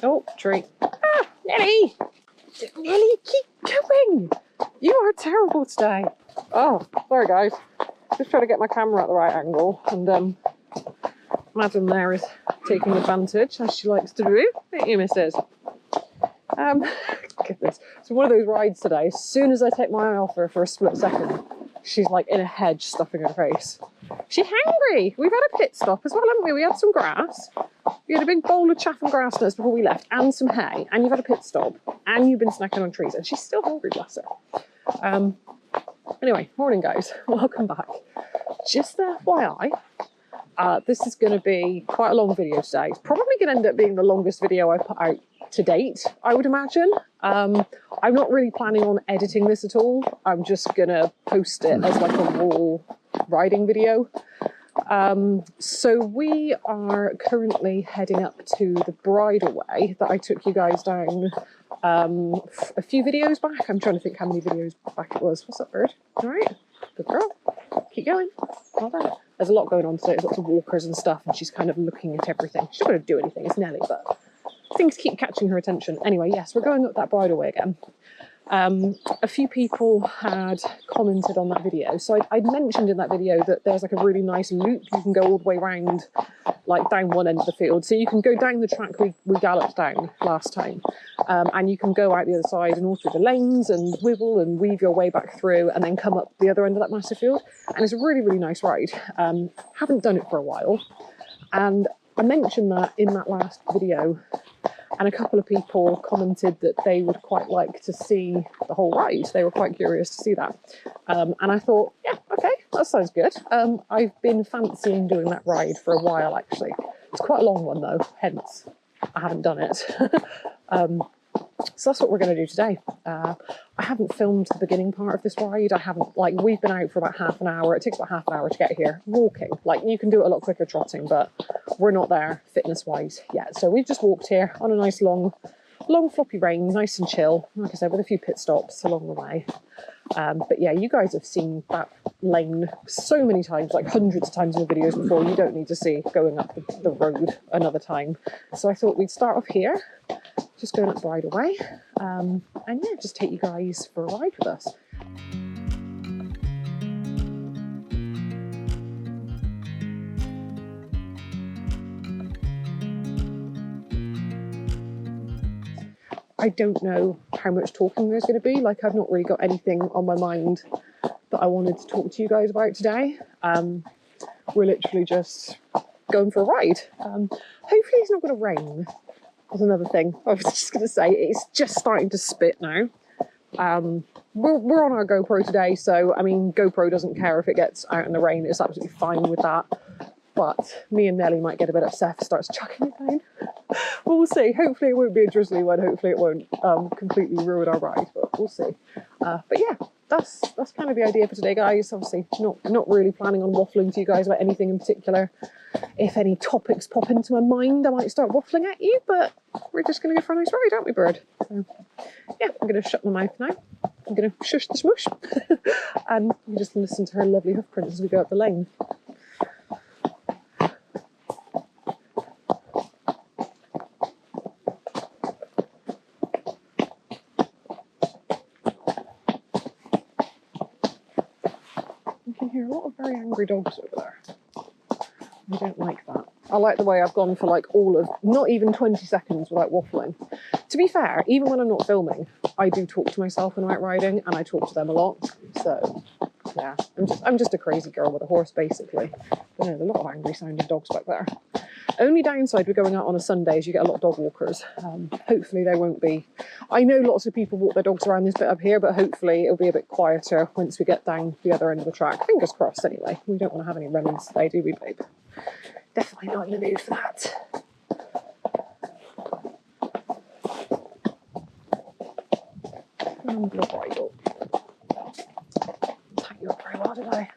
Oh, tree. Ah, Nelly! Nelly, keep going! You are terrible today. Oh, sorry guys. Just trying to get my camera at the right angle, and Madam there is taking advantage, as she likes to do. Ain't you, missus? Goodness. So one of those rides today, as soon as I take my eye off her for a split second, she's like in a hedge stuffing her face. She's hungry. We've had a pit stop as well, haven't we? We had some grass. We had a big bowl of chaff and grass nuts before we left, and some hay, and you've had a pit stop, and you've been snacking on trees, and she's still hungry, bless her. Anyway, morning guys, welcome back. Just FYI, this is going to be quite a long video today. It's probably going to end up being the longest video I put out to date, I would imagine. I'm not really planning on editing this at all. I'm just going to post it as like a raw riding video. So we are currently heading up to the bridleway that I took you guys down a few videos back. I'm trying to think how many videos back it was. What's up, bird? All right, good girl. Keep going. Well done. There's a lot going on today. There's lots of walkers and stuff, and she's kind of looking at everything. She's not going to do anything. It's Nelly, but things keep catching her attention. Anyway, yes, we're going up that bridleway again. A few people had commented on that video. So I'd mentioned in that video that there's like a really nice loop. You can go all the way around, like down one end of the field. So you can go down the track we galloped down last time. And you can go out the other side and all through the lanes and wibble and weave your way back through and then come up the other end of that massive field. And it's a really, really nice ride. Haven't done it for a while. And I mentioned that in that last video. And a couple of people commented that they would quite like to see the whole ride. They were quite curious to see that. And I thought, yeah, okay, that sounds good. I've been fancying doing that ride for a while, actually. It's quite a long one, though, hence I haven't done it. So that's what we're going to do today. I haven't filmed the beginning part of this ride. I haven't, like, we've been out for about half an hour. It takes about half an hour to get here. Walking, like, you can do it a lot quicker trotting, but we're not there fitness-wise yet. So we've just walked here on a nice long floppy rein, nice and chill. Like I said, with a few pit stops along the way. But yeah, you guys have seen that lane so many times, like hundreds of times in the videos before. You don't need to see going up the road another time. So I thought we'd start off here. Just going up bridleway, and yeah, just take you guys for a ride with us. I don't know how much talking there's going to be. Like, I've not really got anything on my mind that I wanted to talk to you guys about today. We're literally just going for a ride. Hopefully it's not going to rain. That's another thing I was just going to say. It's just starting to spit now. We're on our GoPro today, so I mean, GoPro doesn't care if it gets out in the rain. It's absolutely fine with that. But me and Nelly might get a bit upset if it starts chucking it down. Well, we'll see. Hopefully it won't be a drizzly one. Hopefully it won't completely ruin our ride, but we'll see. But yeah, that's kind of the idea for today, guys. Obviously not really planning on waffling to you guys about anything in particular. If any topics pop into my mind, I might start waffling at you, but we're just going to go for a nice ride, aren't we, bird? So yeah, I'm going to shut my mouth now. I'm going to shush the smush. And you just listen to her lovely hoof prints as we go up the lane. You can hear a lot of very angry dogs over there. I don't like that. I like the way I've gone for like all of, not even 20 seconds without waffling. To be fair, even when I'm not filming, I do talk to myself when I'm out riding, and I talk to them a lot. So yeah, I'm just a crazy girl with a horse, basically. But no, there's a lot of angry sounding dogs back there. Only downside with going out on a Sunday is you get a lot of dog walkers. Hopefully there won't be. I know lots of people walk their dogs around this bit up here, but hopefully it'll be a bit quieter once we get down the other end of the track. Fingers crossed anyway. We don't want to have any run-ins today, do we, babe? Definitely not in the mood for that. And your bridle. Tighten you up very well, did I?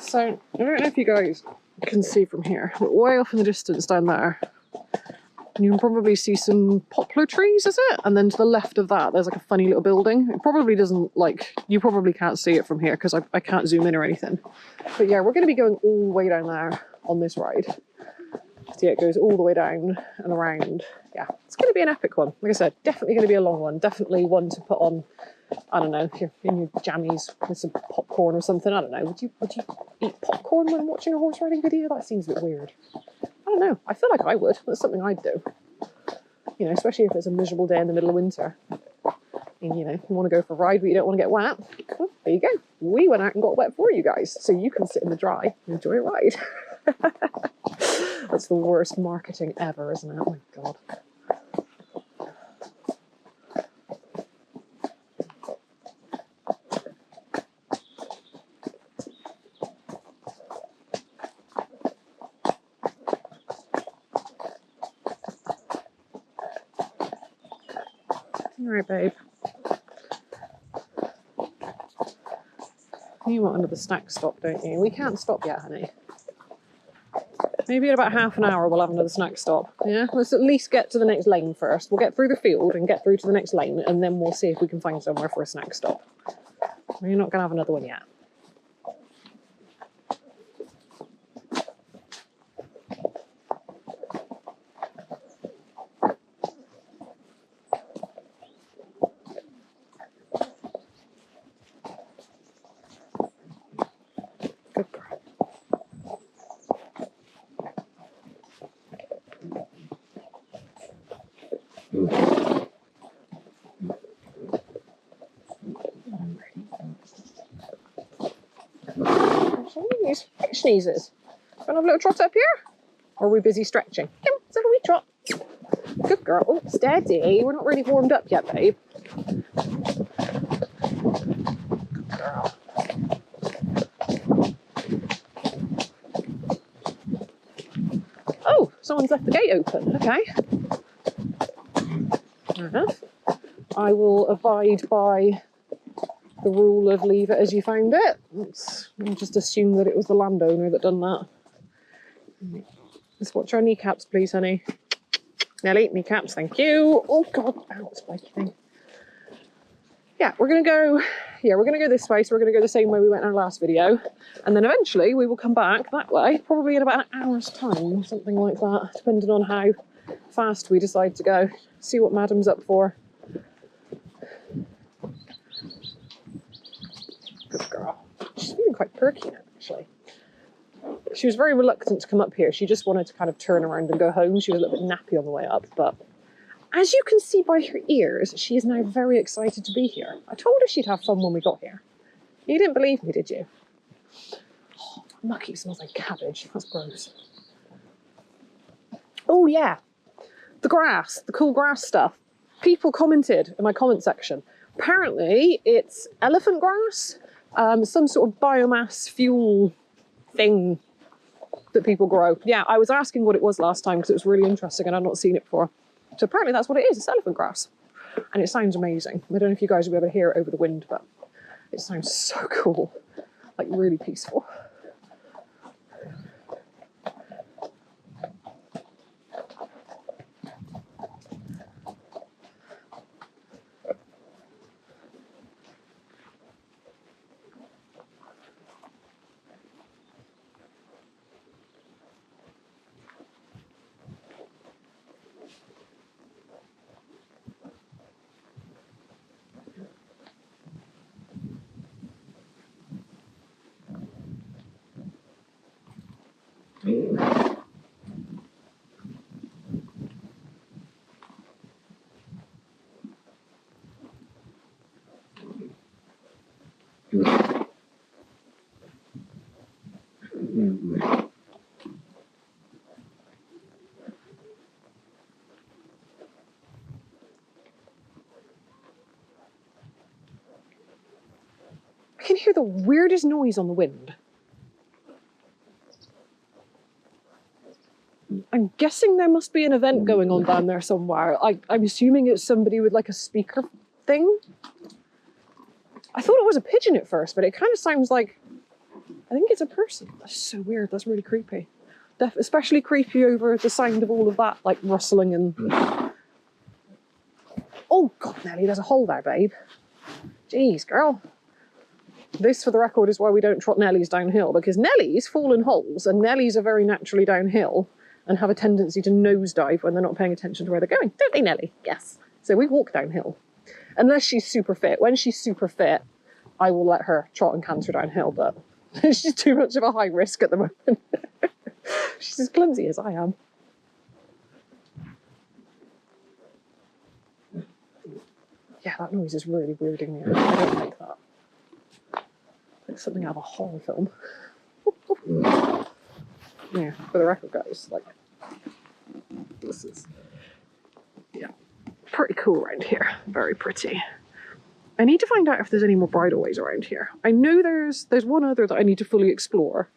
So, I don't know if you guys can see from here, but way off in the distance down there, You can probably see some poplar trees, is it? And then to the left of that, there's like a funny little building. It probably doesn't, like, you probably can't see it from here because I can't zoom in or anything. But yeah, we're going to be going all the way down there on this ride. So yeah, it goes all the way down and around. Yeah, it's going to be an epic one. Like I said, definitely going to be a long one. Definitely one to put on, I don't know, if you're in your jammies with some popcorn or something. I don't know. Would you eat popcorn when watching a horse riding video? That seems a bit weird. I don't know. I feel like I would. That's something I'd do. You know, especially if it's a miserable day in the middle of winter. And, you know, you want to go for a ride but you don't want to get wet. Well, there you go. We went out and got wet for you guys. So you can sit in the dry and enjoy a ride. That's the worst marketing ever, isn't it? Oh my God. All right, babe. You want another snack stop, don't you? We can't stop yet, honey. Maybe in about half an hour we'll have another snack stop. Yeah, let's at least get to the next lane first. We'll get through the field and get through to the next lane, and then we'll see if we can find somewhere for a snack stop. We're not going to have another one yet. Sneezes. Want to have a little trot up here? Or are we busy stretching? Come, let's have a wee trot. Good girl. Oh, steady. We're not really warmed up yet, babe. Good girl. Oh, someone's left the gate open. Okay. Fair enough. I will abide by the rule of leave it as you found it. I'll just assume that it was the landowner that done that. Let's watch our kneecaps, please, honey. Nelly, kneecaps, thank you. Oh God, ow, spiky thing. Yeah, we're gonna go this way, so we're gonna go the same way we went in our last video. And then eventually we will come back that way, probably in about an hour's time, something like that, depending on how fast we decide to go. See what Madam's up for. Good girl. She's feeling quite perky now, actually. She was very reluctant to come up here. She just wanted to kind of turn around and go home. She was a little bit nappy on the way up, but as you can see by her ears, she is now very excited to be here. I told her she'd have fun when we got here. You didn't believe me, did you? Oh, mucky smells like cabbage. That's gross. Oh yeah, the grass, the cool grass stuff. People commented in my comment section. Apparently it's elephant grass, some sort of biomass fuel thing that people grow. Yeah, I was asking what it was last time because it was really interesting and I'd not seen it before. So apparently that's what it is. It's elephant grass. And it sounds amazing. I don't know if you guys will be able to hear it over the wind, but it sounds so cool. Like really peaceful. I can hear the weirdest noise on the wind. I'm guessing there must be an event going on down there somewhere. I'm assuming it's somebody with like a speaker thing. I thought it was a pigeon at first, but it kind of sounds like, I think it's a person. That's so weird. That's really creepy. Especially creepy over the sound of all of that, like rustling and... Oh God, Nelly, there's a hole there, babe. Jeez, girl. This, for the record, is why we don't trot Nellies downhill, because Nellies fall in holes, and Nellies are very naturally downhill and have a tendency to nosedive when they're not paying attention to where they're going. Don't they, Nelly? Yes. So we walk downhill. Unless she's super fit. When she's super fit, I will let her trot and canter downhill, but she's too much of a high risk at the moment. She's as clumsy as I am. Yeah, that noise is really weirding me out. I don't like that. Like something out of a horror film. Yeah, for the record, guys, like, this is, yeah, pretty cool around here. Very pretty. I need to find out if there's any more bridleways around here. I know there's one other that I need to fully explore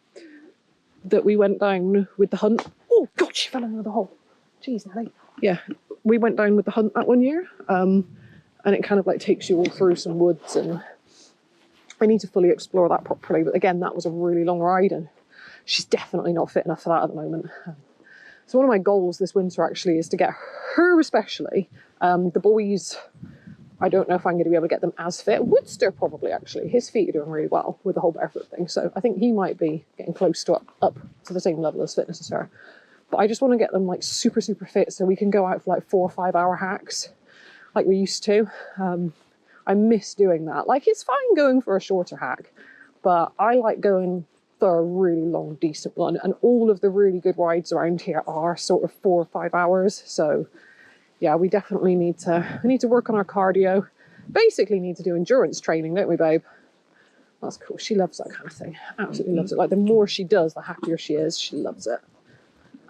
that we went down with the hunt. Oh God, she fell into the hole. Jeez, Nelly. Yeah, we went down with the hunt that one year, and it kind of like takes you all through some woods, and I need to fully explore that properly. But again, that was a really long ride, and she's definitely not fit enough for that at the moment. So one of my goals this winter actually is to get her especially. The boys, I don't know if I'm going to be able to get them as fit. Woodster probably, actually. His feet are doing really well with the whole barefoot thing. So I think he might be getting close to up to the same level of fitness as her. But I just want to get them like super, super fit so we can go out for like 4 or 5 hour hacks like we used to. I miss doing that. Like, it's fine going for a shorter hack, but I like going for a really long, decent one. And all of the really good rides around here are sort of 4 or 5 hours. So yeah, we definitely need to work on our cardio. Basically need to do endurance training, don't we, babe? That's cool. She loves that kind of thing. Absolutely loves it. Like, the more she does, the happier she is. She loves it.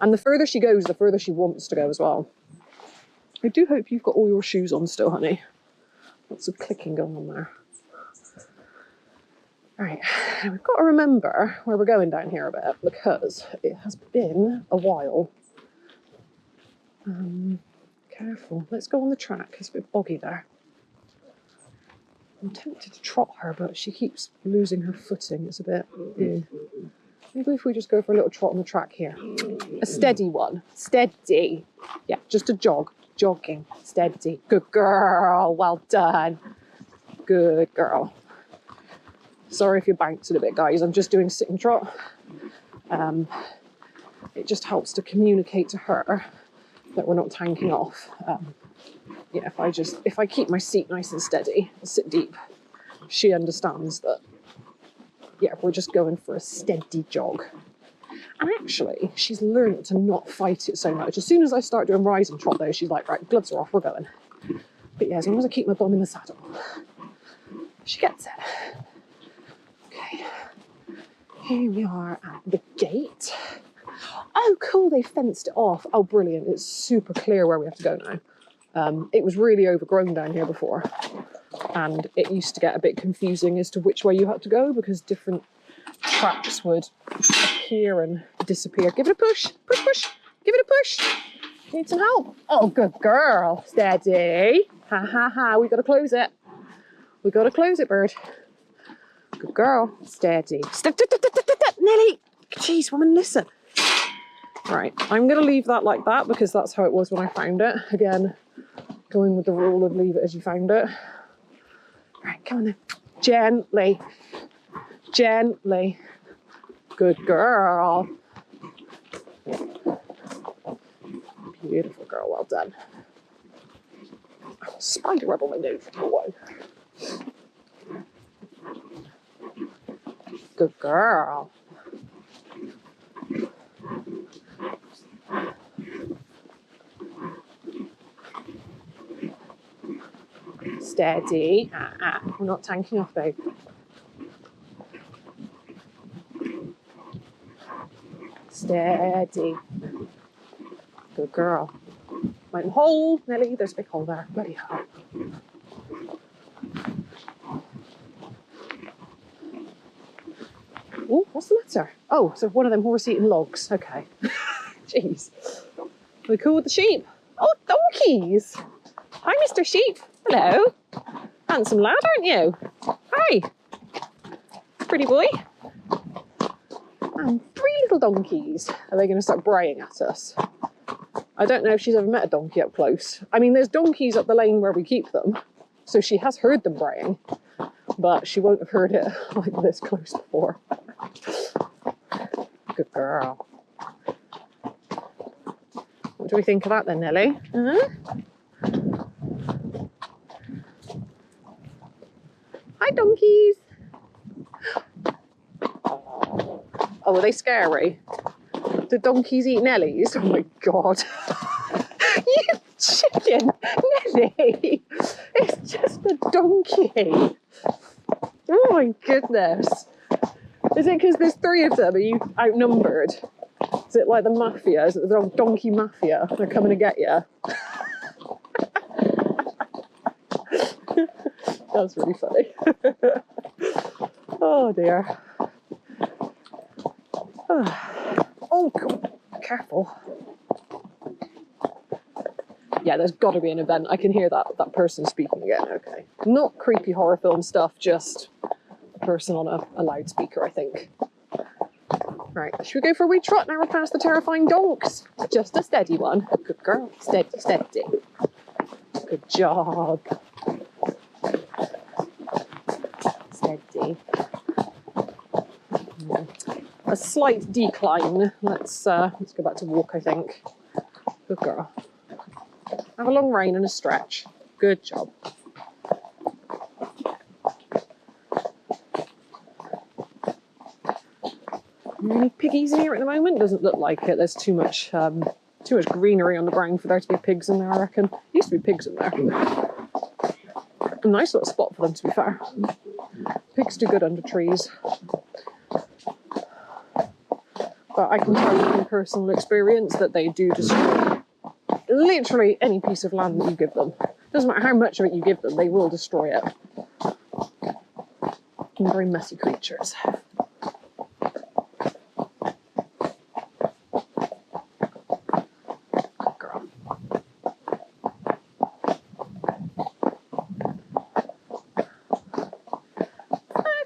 And the further she goes, the further she wants to go as well. I do hope you've got all your shoes on still, honey. Lots of clicking going on there. Right, we've got to remember where we're going down here a bit, because it has been a while. Careful. Let's go on the track. It's a bit boggy there. I'm tempted to trot her, but she keeps losing her footing. It's a bit... Maybe if we just go for a little trot on the track here. A steady one. Steady. Yeah, just a jog. Jogging. Steady. Good girl. Well done. Good girl. Sorry if you're bouncing a bit, guys. I'm just doing sit and trot. It just helps to communicate to her that we're not tanking off. Yeah, if I keep my seat nice and steady, sit deep, she understands that, yeah, we're just going for a steady jog. And actually, she's learned to not fight it so much. As soon as I start doing rise and trot, though, she's like, right, gloves are off, we're going. But yeah, as long as I keep my bum in the saddle, she gets it. Okay, here we are at the gate. Oh, cool, they fenced it off. Oh, brilliant, it's super clear where we have to go now. It was really overgrown down here before, and it used to get a bit confusing as to which way you had to go, because different tracks would appear and disappear. Give it a push, push, push, give it a push. Need some help? Oh, good girl. Steady. Ha ha ha, we gotta close it. We gotta close it, bird. Good girl. Steady. Nelly. Jeez, woman, listen. Right, I'm gonna leave that like that because that's how it was when I found it. Again, going with the rule of leave it as you found it. Right, come on then. Gently. Gently. Good girl. Beautiful girl, well done. Oh, spider web on my nose. Whoa. Good girl. Steady. We're not tanking off, babe. Steady. Good girl. Might hole, Nelly. There's a big hole there. Bloody hell. Oh, what's the matter? Oh, so one of them horse-eating logs. Okay. Jeez. We cool with the sheep? Oh, donkeys. Hi, Mr. Sheep. Hello. Handsome lad, aren't you? Hi. Pretty boy. And 3 little donkeys. Are they going to start braying at us? I don't know if she's ever met a donkey up close. I mean, there's donkeys up the lane where we keep them, so she has heard them braying, but she won't have heard it like this close before. Good girl. What do we think of that then, Nelly? Hi, donkeys. Oh, are they scary? Do donkeys eat Nellies? Oh my God. You chicken, Nelly. It's just a donkey. Oh my goodness. Is it because there's 3 of them? Are you outnumbered? Is it like the mafia? Is it the donkey mafia? They're coming to get you. That's really funny. Oh dear. Oh, God. Careful. Yeah, there's got to be an event. I can hear that person speaking again. Okay. Not creepy horror film stuff, just a person on a loudspeaker, I think. Right, should we go for a wee trot now we're past the terrifying donks? Just a steady one. Good girl. Steady, steady. Good job. Steady. A slight decline. Let's go back to walk, I think. Good girl. Have a long rein and a stretch. Good job. Any piggies in here at the moment? Doesn't look like it. There's too much greenery on the ground for there to be pigs in there, I reckon. Used to be pigs in there. A nice little spot for them, to be fair. Pigs do good under trees. But I can tell you from personal experience that they do destroy literally any piece of land that you give them. Doesn't matter how much of it you give them, they will destroy it. And very messy creatures.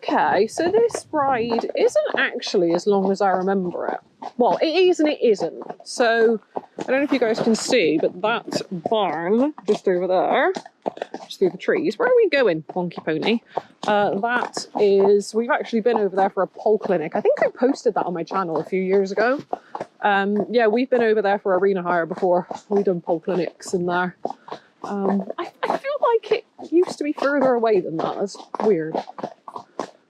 Okay, so this ride isn't actually as long as I remember it. Well, it is and it isn't. So, I don't know if you guys can see, but that barn just over there, just through the trees. Where are we going, Wonky Pony? That is, we've actually been over there for a pole clinic. I think I posted that on my channel a few years ago. Yeah, we've been over there for arena hire before. We've done pole clinics in there. I feel like it used to be further away than that. That's weird.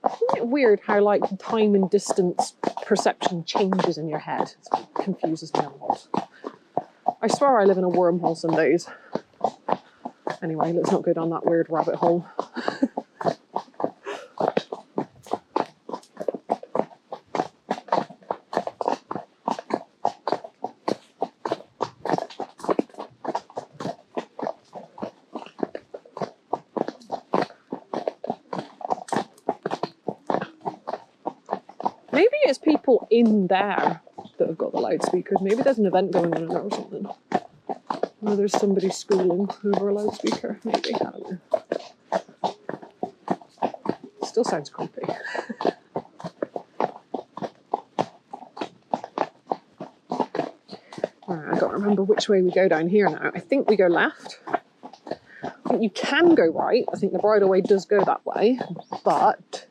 Isn't it weird how like time and distance perception changes in your head? It confuses me a lot. I swear I live in a wormhole some days. Anyway, let's not go down that weird rabbit hole. Maybe it's people in there that have got the loudspeakers. Maybe there's an event going on in there or something. Or there's somebody schooling over a loudspeaker. Maybe, I don't know. Still sounds creepy. Right, I've got to remember which way we go down here now. I think we go left. I think you can go right. I think the bridleway does go that way, but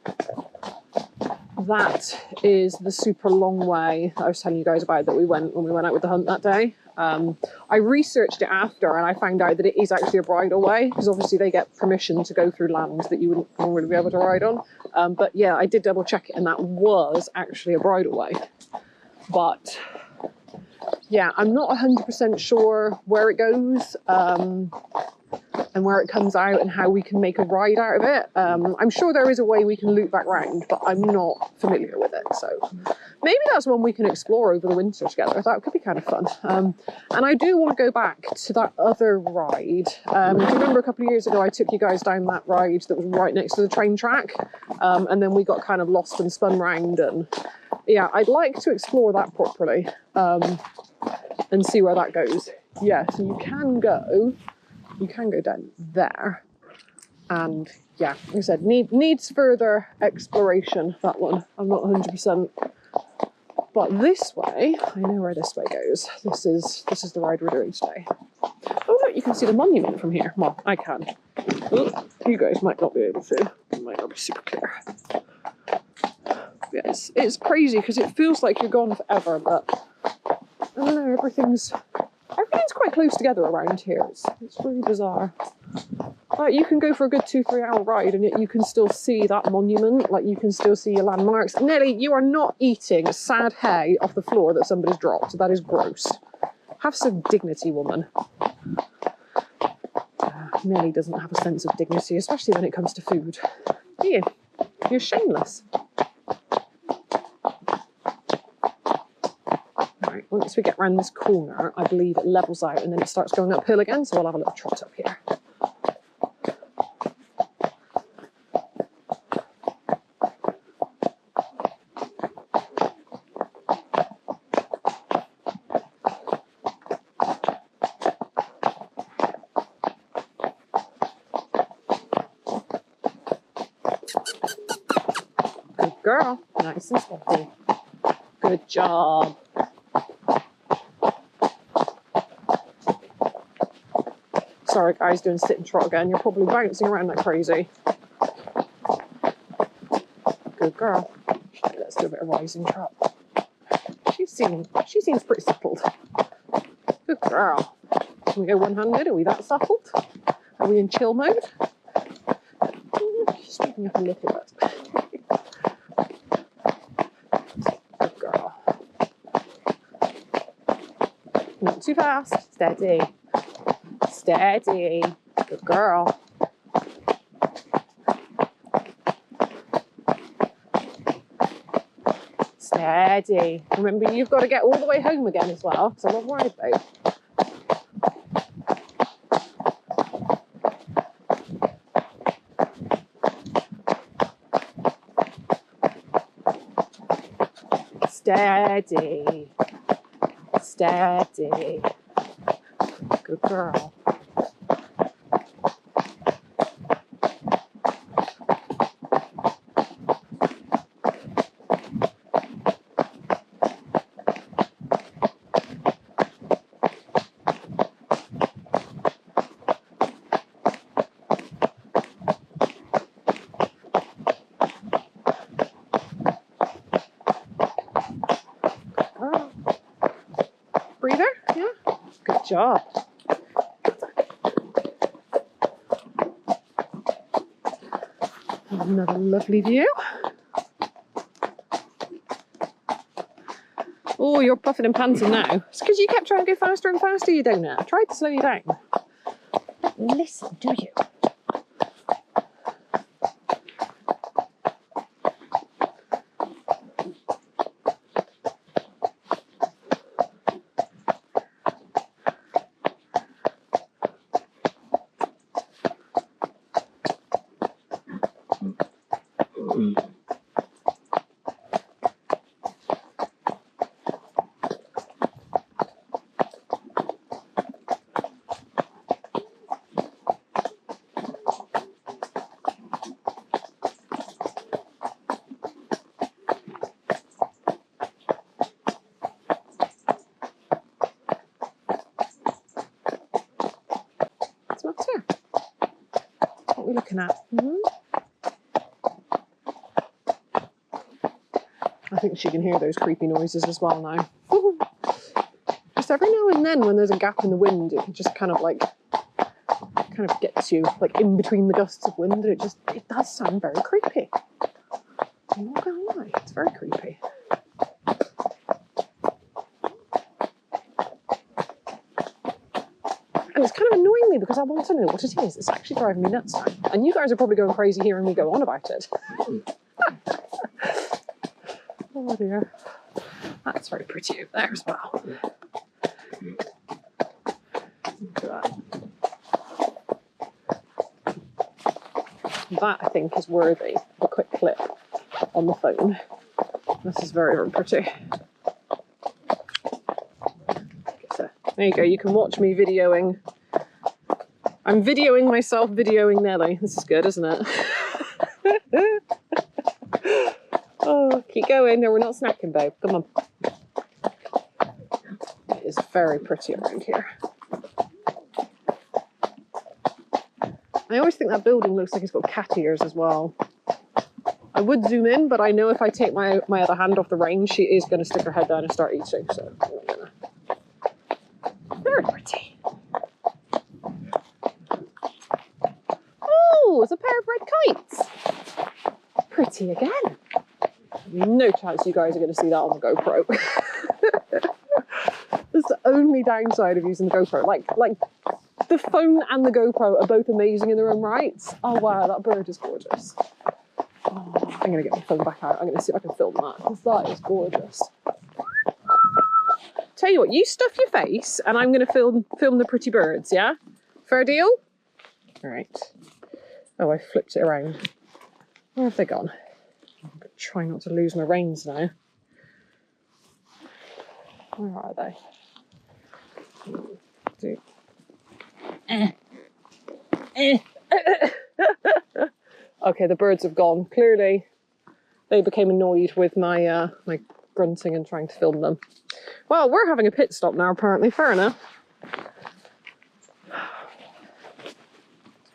that is the super long way that I was telling you guys about that we went when we went out with the hunt that day. I researched it after and I found out that it is actually a bridleway because obviously they get permission to go through land that you wouldn't normally be able to ride on. But yeah, I did double check it and that was actually a bridleway. But yeah, I'm not 100% sure where it goes and where it comes out and how we can make a ride out of it. I'm sure there is a way we can loop back round, but I'm not familiar with it. So maybe that's one we can explore over the winter together. That could be kind of fun. And I do want to go back to that other ride. Do you remember a couple of years ago I took you guys down that ride that was right next to the train track? And then we got kind of lost and spun round. And yeah, I'd like to explore that properly and see where that goes. Yeah, so you can go down there. And yeah, like I said, needs further exploration, that one. I'm not 100% But this way, I know where this way goes. This is the ride we're doing today. Oh look, you can see the monument from here. Well, I can. Oh, you guys might not be able to. It might not be super clear. Yeah, it's crazy because it feels like you're gone forever, but I don't know, everything's quite close together around here. It's really bizarre. Like, you can go for a good 2-3 hour ride and yet you can still see that monument, like you can still see your landmarks. Nelly, you are not eating sad hay off the floor that somebody's dropped. That is gross. Have some dignity, woman. Nelly doesn't have a sense of dignity, especially when it comes to food. You're shameless. Right, once we get around this corner, I believe it levels out and then it starts going uphill again, so I'll have a little trot up here. Good girl, nice and steady. Good job. Sorry guys, doing sit and trot again. You're probably bouncing around like crazy. Good girl. Let's do a bit of rising trot. She seems pretty settled. Good girl. Can we go one-handed? Are we that settled? Are we in chill mode? Just moving up a little bit. Good girl. Not too fast. Steady. Steady. Good girl. Steady. Remember, you've got to get all the way home again as well, because I love ride boat. Steady. Steady. Good girl. Breather, yeah. Good job. Another lovely view. Oh, you're puffing and panting now. It's because you kept trying to go faster and faster, you donut. I tried to slow you down. Listen, do you? What's that? What are we looking at? I think she can hear those creepy noises as well now. Just every now and then when there's a gap in the wind, it can just kind of gets you like in between the gusts of wind, and it does sound very creepy. I'm not gonna lie, it's very creepy. And it's kind of annoying me because I want to know what it is. It's actually driving me nuts now. And you guys are probably going crazy hearing me go on about it. Oh dear. That's very pretty over there as well. Look at that. That, I think, is worthy of a quick clip on the phone. This is very, very pretty. So, there you go, you can watch me videoing. I'm videoing myself videoing Nelly. This is good, isn't it? Oh, keep going. No, we're not snacking, babe. Come on. is very pretty around here. I always think that building looks like it's got cat ears as well. I would zoom in, but I know if I take my other hand off the rein, she is going to stick her head down and start eating. So I'm not gonna. Very pretty. Oh, it's a pair of red kites. Pretty again. No chance you guys are going to see that on the GoPro. That's the only downside of using the GoPro. Like the phone and the GoPro are both amazing in their own rights. Oh wow, that bird is gorgeous. Oh, I'm going to get my phone back out. I'm going to see if I can film that, because that is gorgeous. Tell you what, you stuff your face and I'm going to film the pretty birds, yeah? Fair deal? All right. Oh, I flipped it around. Where have they gone? I'm going to try not to lose my reins now. Where are they? Okay, the birds have gone. Clearly, they became annoyed with my my grunting and trying to film them. Well, we're having a pit stop now, apparently. Fair enough.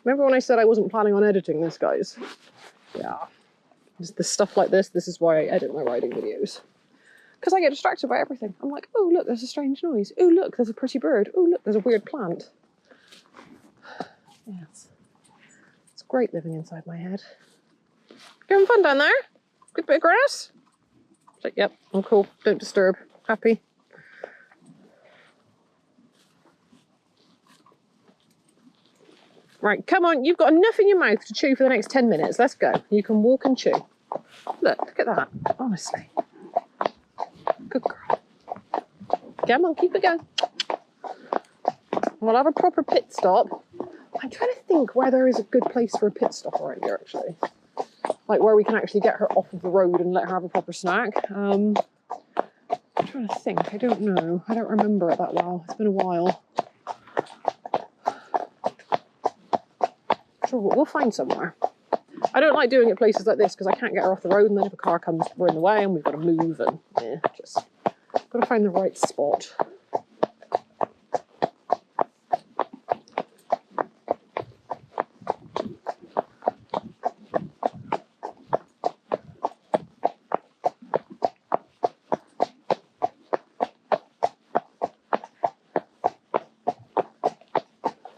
Remember when I said I wasn't planning on editing this, guys? Yeah. The stuff like this is why I edit my riding videos. Because I get distracted by everything. I'm like, oh, look, there's a strange noise. Oh, look, there's a pretty bird. Oh, look, there's a weird plant. Yes. It's great living inside my head. You having fun down there? Good bit of grass? It's like, yep, I'm cool. Don't disturb. Happy. Right, come on. You've got enough in your mouth to chew for the next 10 minutes. Let's go. You can walk and chew. Look at that. Honestly. Good girl. Come on, keep it going. We'll have a proper pit stop. I'm trying to think where there is a good place for a pit stop around here, actually. Like where we can actually get her off of the road and let her have a proper snack. I'm trying to think. I don't know. I don't remember it that well. It's been a while. Sure, we'll find somewhere. I don't like doing it places like this because I can't get her off the road, and then if a car comes, we're in the way and we've got to move, and yeah, just got to find the right spot.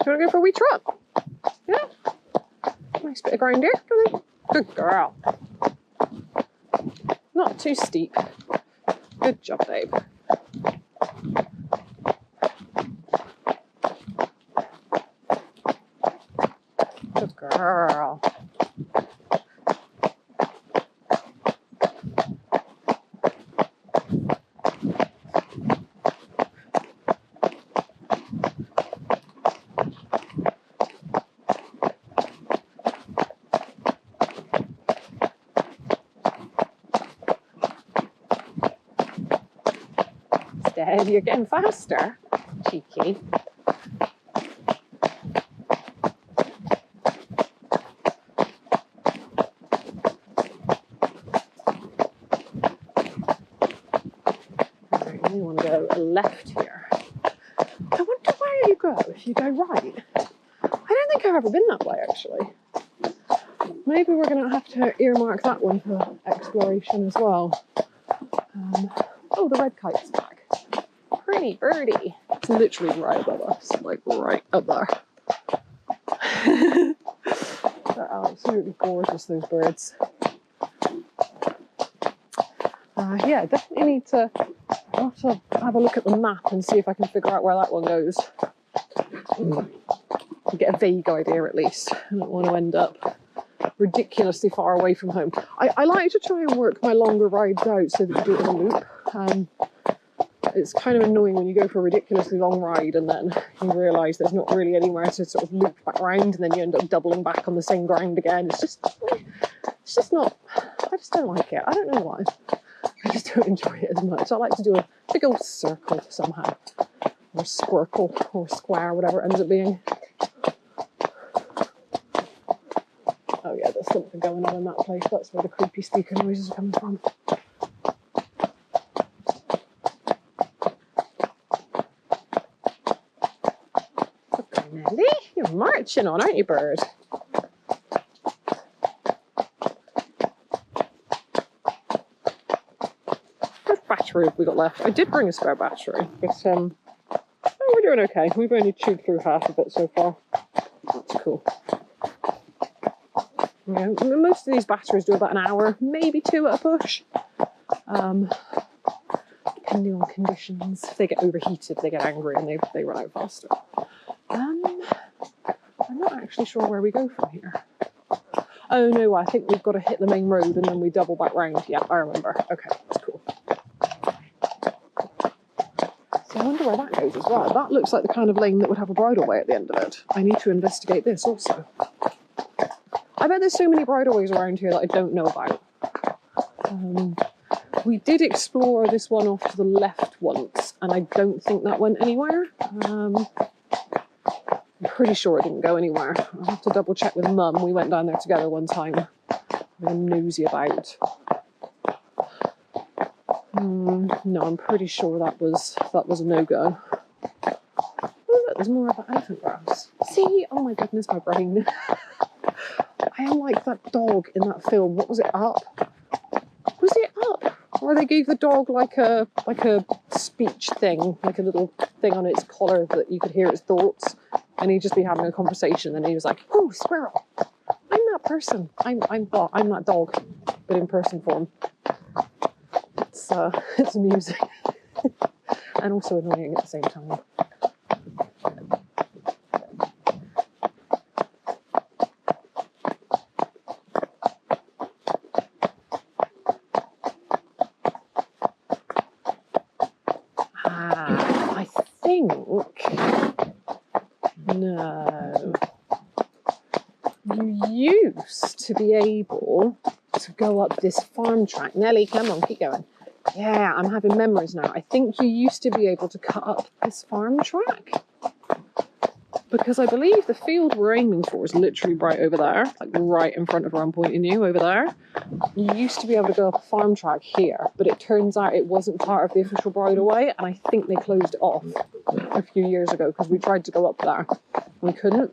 Do you want to go for a wee trot? Yeah. Nice bit of ground here. Come on. Good girl. Not too steep. Good job, babe. Good girl. Steady, you're getting faster. Cheeky. Right, we want to go left here. I wonder where you go if you go right. I don't think I've ever been that way, actually. Maybe we're going to have to earmark that one for exploration as well. Oh, the red kite's back. Pretty birdie. It's literally right above us, like right up there. They're absolutely gorgeous, those birds. Yeah, definitely need to have a look at the map and see if I can figure out where that one goes. Get a vague idea at least. I don't want to end up ridiculously far away from home. I like to try and work my longer rides out so that you do it in a loop. It's kind of annoying when you go for a ridiculously long ride and then you realise there's not really anywhere to sort of loop back round, and then you end up doubling back on the same ground again. It's just not, I just don't like it. I don't know why. I just don't enjoy it as much. I like to do a big old circle somehow, or squircle, or square, whatever it ends up being. Oh yeah, there's something going on in that place. That's where the creepy speaker noises are coming from. Nelly, you're marching on, aren't you, bird? What battery have we got left? I did bring a spare battery, but oh, we're doing okay. We've only chewed through half of it so far. That's cool. Yeah, most of these batteries do about an hour, maybe 2 at a push. Depending on conditions. If they get overheated, they get angry and they run out faster. I'm not actually sure where we go from here. Oh no, I think we've got to hit the main road and then we double back round. Yeah, I remember. Okay, that's cool. So I wonder where that goes as well. That looks like the kind of lane that would have a bridleway at the end of it. I need to investigate this also. I bet there's so many bridleways around here that I don't know about. We did explore this one off to the left once, and I don't think that went anywhere. I'm pretty sure it didn't go anywhere. I'll have to double check with Mum. We went down there together one time. I'm nosy about. No, I'm pretty sure that was a no-go. Oh look, there's more of that elephant grass. See? Oh my goodness, my brain. I am like that dog in that film. What was it, Up? Was it Up? Where they gave the dog like a speech thing, like a little thing on its collar that you could hear its thoughts, and he'd just be having a conversation, and he was like, "Oh, squirrel! I'm that person. I'm that dog, but in person form." It's amusing and also annoying at the same time. I think no. You used to be able to go up this farm track. Nelly, come on, keep going. Yeah, I'm having memories now. I think you used to be able to cut up this farm track. Because I believe the field we're aiming for is literally right over there, like right in front of where I'm pointing you, over there. You used to be able to go up a farm track here, but it turns out it wasn't part of the official bridleway, and I think they closed it off a few years ago because we tried to go up there. We couldn't.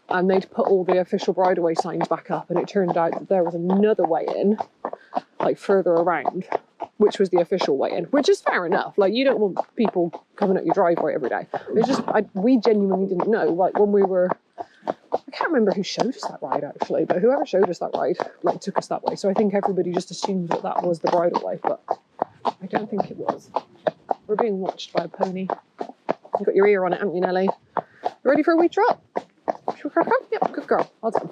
And they'd put all the official bridleway signs back up, and it turned out that there was another way in, like further around, which was the official way in, which is fair enough. Like, you don't want people coming at your driveway every day. It's just, we genuinely didn't know. Like, when we were, I can't remember who showed us that ride actually, but whoever showed us that ride, like, took us that way. So I think everybody just assumed that that was the bridleway, but I don't think it was. We're being watched by a pony. You've got your ear on it, haven't you, Nelly? You ready for a wee trot? Should we crack on? Yep, good girl. Well done.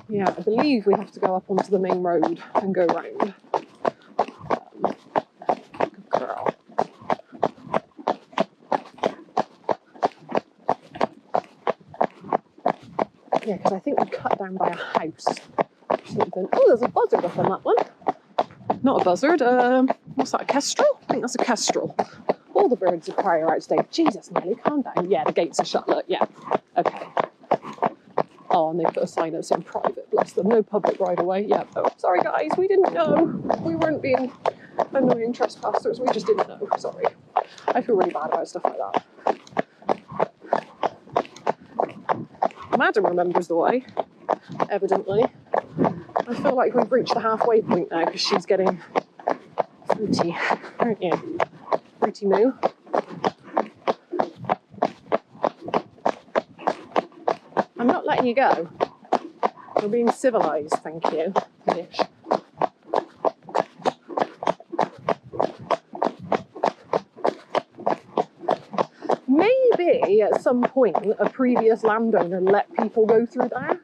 Yeah, I believe we have to go up onto the main road and go round. Good girl. Yeah, because I think we cut down by a house or something. Oh, there's a buzzard up on that one. Not a buzzard. What's that, a kestrel? I think that's a kestrel. All the birds are quiet out today. Jesus, Nelly, calm down. Yeah, the gates are shut. Look, yeah. Okay. Oh, and they put a sign up saying private, bless them, no public right away. Yeah, oh, sorry guys, we didn't know. We weren't being annoying trespassers, we just didn't know. Sorry. I feel really bad about stuff like that. Madam remembers the way, evidently. I feel like we've reached the halfway point now because she's getting fruity, aren't you? Fruity moo. I'm not letting you go. We're being civilised, thank you. Ish. Maybe at some point a previous landowner let people go through there.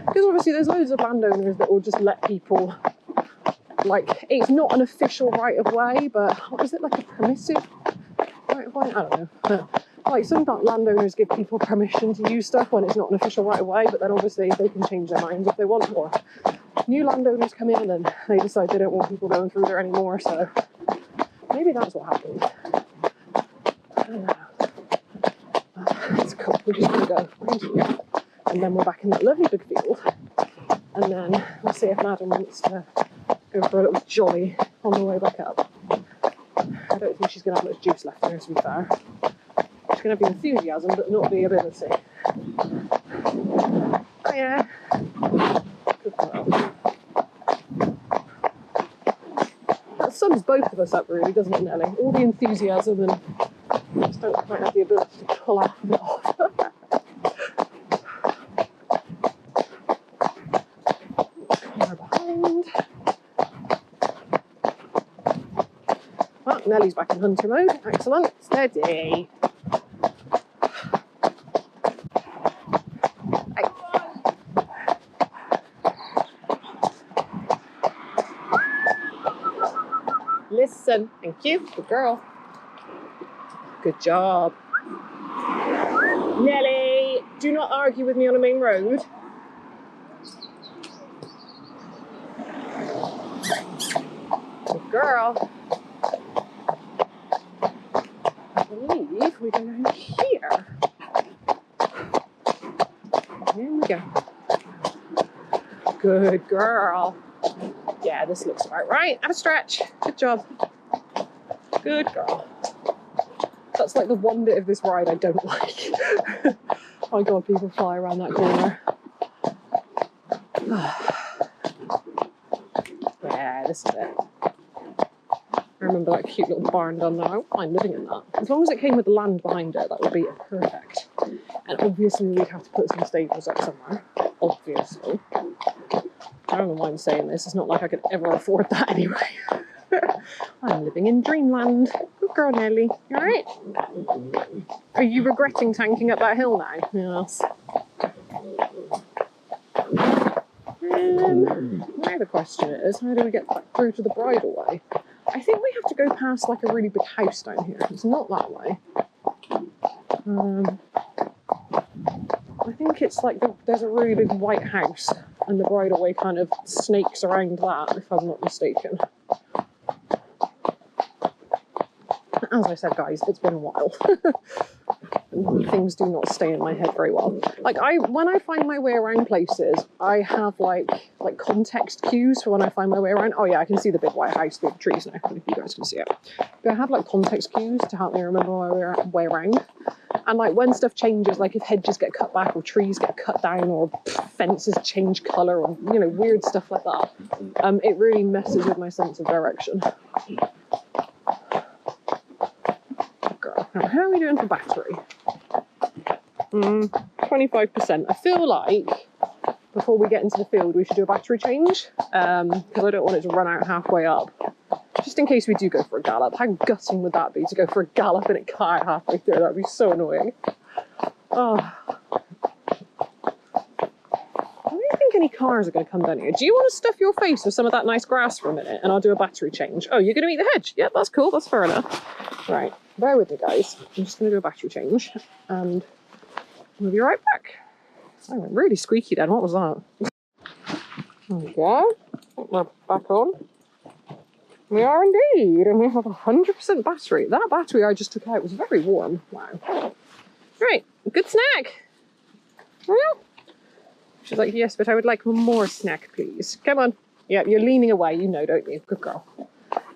Because obviously there's loads of landowners that will just let people, like, it's not an official right of way, but what is it, like a permissive right of way? I don't know. Like, some landowners give people permission to use stuff when it's not an official right of way, but then obviously they can change their minds if they want, or new landowners come in and they decide they don't want people going through there anymore, so maybe that's what happened. I don't know. It's cool, we're just gonna go right here, and then we're back in that lovely big field, and then we'll see if Madam wants to go for a little jolly on the way back up. I don't think she's going to have much juice left in her, to be fair. She's going to have the enthusiasm, but not the ability. Oh yeah. Good girl. That sums both of us up really, doesn't it, Nelly? All the enthusiasm and just don't quite have the ability to pull half of it off. Car behind. Well, Nelly's back in hunter mode. Excellent. Steady. Listen. Thank you. Good girl. Good job. Nelly, do not argue with me on a main road. Good girl. I believe we go down here. There we go. Good girl. Yeah, this looks about right. Have a stretch. Good job. Good girl. That's like the one bit of this ride I don't like. Oh my god, people fly around that corner. Yeah, this is it. I remember that cute little barn down there. I wouldn't mind living in that. As long as it came with the land behind it, that would be perfect. And obviously we'd have to put some stables up somewhere. Obviously. I don't know why I'm saying this. It's not like I could ever afford that anyway. I'm living in dreamland. Good girl, Nelly. You alright? Are you regretting tanking up that hill now? Yes. Now the question is, how do we get back through to the bridleway? I think we have to go past like a really big house down here. It's not that way. I think it's like there's a really big white house and the bridleway kind of snakes around that, if I'm not mistaken. As I said, guys, it's been a while. Things do not stay in my head very well. Like when I find my way around places, I have like context cues for when I find my way around. Oh yeah, I can see the big white house through the trees now, if you guys can see it. But I have like context cues to help me remember my way around. And like when stuff changes, like if hedges get cut back or trees get cut down or fences change colour or, you know, weird stuff like that, it really messes with my sense of direction. Girl. Now, how are we doing for battery? 25%. I feel like before we get into the field we should do a battery change, because I don't want it to run out halfway up. Just in case we do go for a gallop. How gutting would that be to go for a gallop and it cut out halfway through? That would be so annoying. Oh. I don't think any cars are going to come down here. Do you want to stuff your face with some of that nice grass for a minute and I'll do a battery change? Oh, you're going to eat the hedge? Yeah, that's cool. That's fair enough. Right, bear with me, guys. I'm just going to do a battery change and we'll be right back. I went really squeaky then. What was that? There we go. We're back on. We are indeed, and we have 100% battery. That battery I just took out was very warm. Wow. Right, good snack. Well, she's like, yes, but I would like more snack, please. Come on. Yeah, you're leaning away, you know, don't you? Good girl.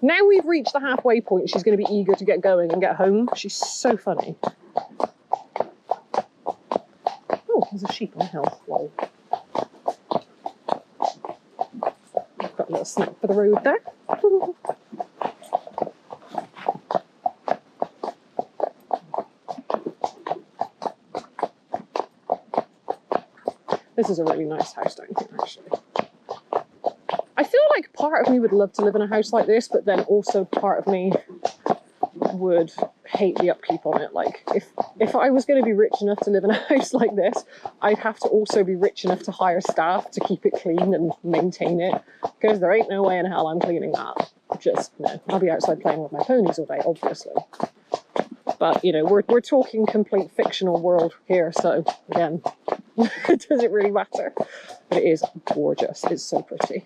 Now we've reached the halfway point, she's going to be eager to get going and get home. She's so funny. Oh, there's a sheep on the hill. Whoa. I've got a little snack for the road there. This is a really nice house down here, actually. I feel like part of me would love to live in a house like this, but then also part of me would hate the upkeep on it. Like, if I was going to be rich enough to live in a house like this, I'd have to also be rich enough to hire staff to keep it clean and maintain it, because there ain't no way in hell I'm cleaning that. Just, no. I'll be outside playing with my ponies all day, obviously. But, you know, we're talking complete fictional world here, so, again, does it really matter? But it is gorgeous. It's so pretty.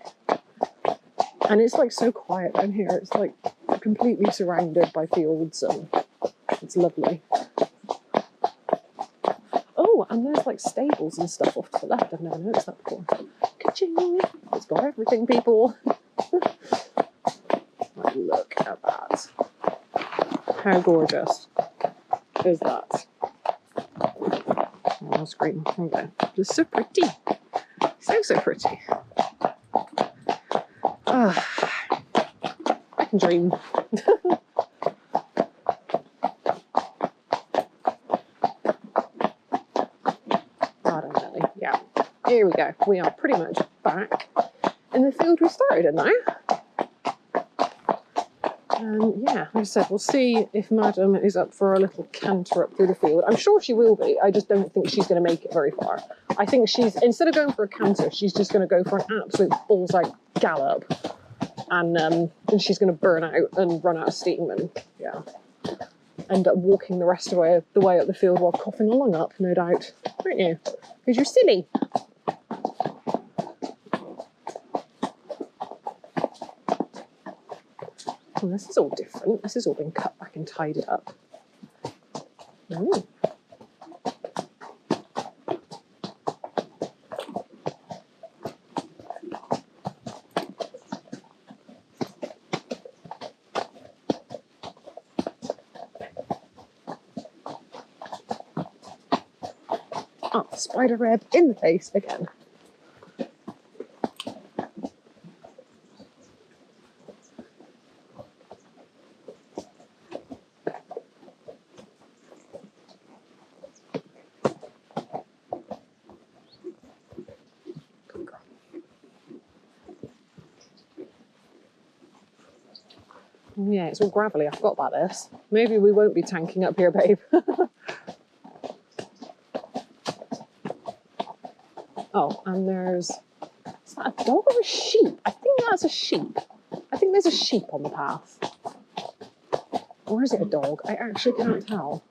And it's, like, so quiet down here. It's, like, completely surrounded by fields, and it's lovely. Oh, and there's, like, stables and stuff off to the left. I've never noticed that before. Ka-ching! It's got everything, people. Like, look at that. How gorgeous is that? Oh, screen. There we go. Just so pretty. So pretty. Oh, I can dream. Nelly. Yeah. Here we go. We are pretty much back in the field we started in now. And yeah, like I said, we'll see if Madam is up for a little canter up through the field. I'm sure she will be. I just don't think she's going to make it very far. I think she's, instead of going for a canter, she's just going to go for an absolute balls-out gallop. And she's going to burn out and run out of steam and, yeah, end up walking the rest of the way up the field while coughing a lung up, no doubt. Aren't you? Because you're silly. Oh, this is all different. This has all been cut back and tidied up. Ooh. Oh, spider web in the face again. Yeah, it's all gravelly. I forgot about this. Maybe we won't be tanking up here, babe. Oh, and there's... Is that a dog or a sheep? I think that's a sheep. I think there's a sheep on the path. Or is it a dog? I actually can't tell.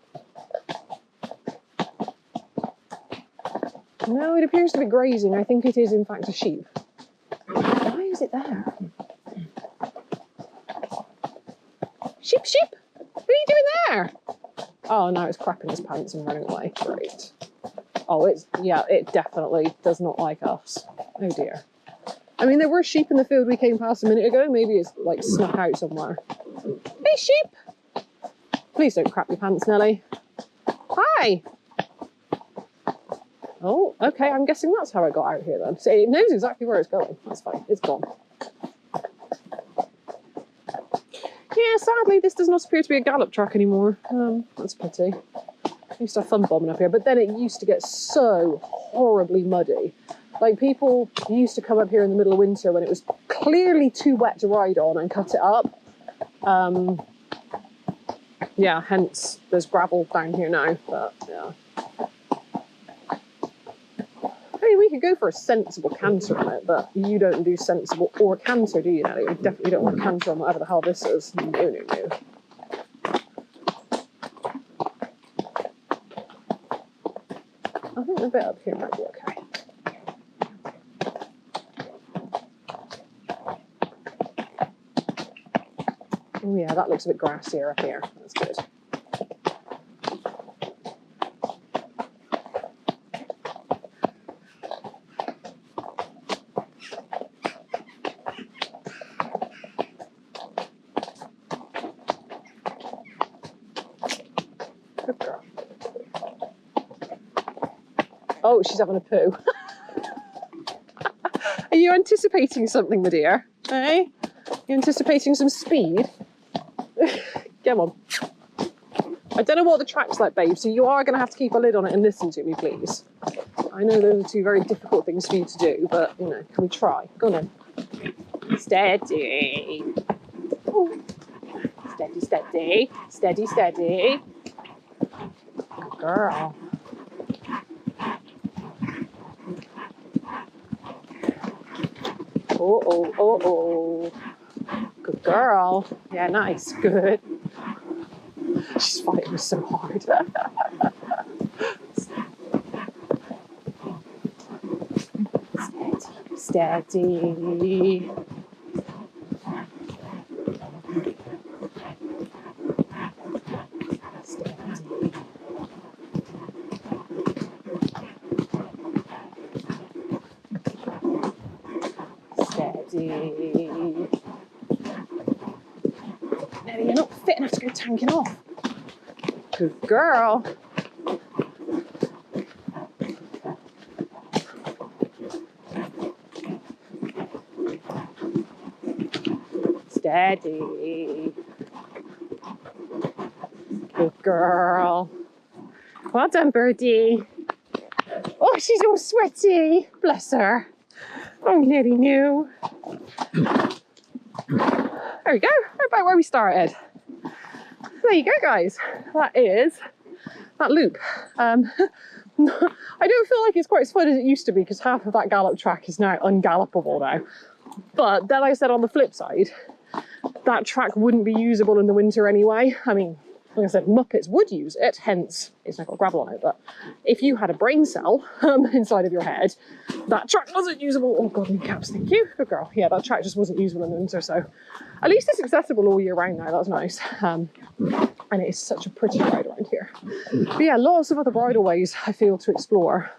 No, it appears to be grazing. I think it is, in fact, a sheep. Why is it there? Sheep, sheep! What are you doing there? Oh, now it's crapping his pants and running away. Great. Oh, yeah, it definitely does not like us. Oh dear. I mean, there were sheep in the field we came past a minute ago. Maybe it's like snuck out somewhere. Hey, sheep! Please don't crap your pants, Nelly. Hi! Oh, okay, I'm guessing that's how it got out here then. So it knows exactly where it's going. That's fine, it's gone. Yeah, sadly, this does not appear to be a gallop track anymore. That's a pity. I used to have fun bombing up here, but then it used to get so horribly muddy. Like, people used to come up here in the middle of winter when it was clearly too wet to ride on and cut it up. Yeah, hence there's gravel down here now, but yeah. I mean, we could go for a sensible canter on it, but you don't do sensible or canter, do you, Nelly? You definitely don't want canter on whatever the hell this is. No, no, no. I think the bit up here might be okay. Oh yeah, that looks a bit grassier up here. That's good. Good girl. Oh, she's having a poo. Are you anticipating something, my dear? Eh? You anticipating some speed? Come on. I don't know what the track's like, babe, so you are going to have to keep a lid on it and listen to me, please. I know those are two very difficult things for you to do, but, you know, can we try? Go on then. Steady. Ooh. Steady, steady. Steady, steady. Good girl. Oh, oh, oh, oh. Good girl. Yeah, nice. Good. She's fighting so hard. Steady, steady. Steady. Nelly, you're not fit enough to go tanking off. Good girl. Steady. Good girl. Well done, birdie. Oh, she's all sweaty. Bless her. Oh, Nelly knew. There we go. Right about where we started. There you go, guys. That is that loop. I don't feel like it's quite as fun as it used to be because half of that gallop track is now ungallopable now. But then I said on the flip side, that track wouldn't be usable in the winter anyway. I mean, like I said, Muppets would use it, hence it's not got gravel on it. But if you had a brain cell inside of your head, that track wasn't usable. Oh God, kneecaps, thank you. Good girl. Yeah, that track just wasn't usable in the winter. So at least it's accessible all year round now. That's nice. And it is such a pretty ride around here. But yeah, lots of other bridleways I feel to explore.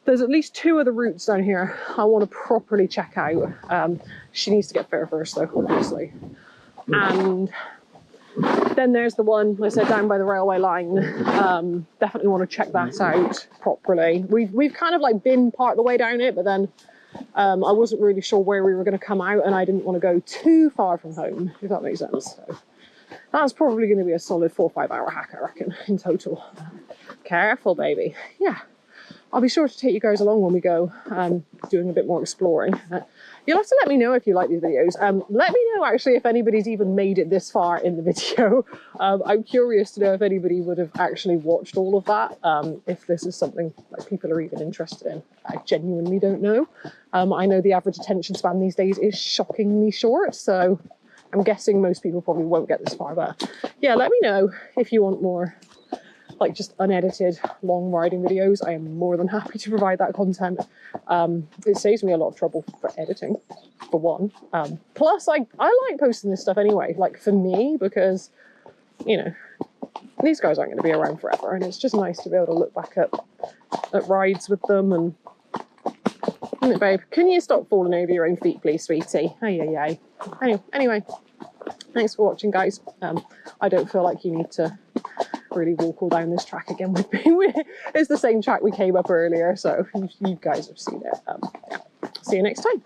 There's at least 2 other routes down here I want to properly check out. She needs to get fair first though, obviously. And then there's the one, like I said, down by the railway line. Definitely want to check that out properly. We've kind of like been part of the way down it, but then I wasn't really sure where we were going to come out, and I didn't want to go too far from home, if that makes sense. So that's probably going to be a solid 4 or 5 hour hack, I reckon, in total. Careful, baby. Yeah. I'll be sure to take you guys along when we go doing a bit more exploring. You'll have to let me know if you like these videos. Let me know actually if anybody's even made it this far in the video. I'm curious to know if anybody would have actually watched all of that, if this is something like people are even interested in. I genuinely don't know. I know the average attention span these days is shockingly short, so I'm guessing most people probably won't get this far. But yeah, let me know if you want more like just unedited long riding videos. I am more than happy to provide that content. It saves me a lot of trouble for editing, for one. Plus I like posting this stuff anyway, like for me, because you know, these guys aren't going to be around forever, and it's just nice to be able to look back at rides with them. And isn't it, babe? Can you stop falling over your own feet, please, sweetie? Ay. Anyway, thanks for watching, guys. I don't feel like you need to really walk all down this track again with me. It's the same track we came up earlier, so you guys have seen it. Yeah. See you next time.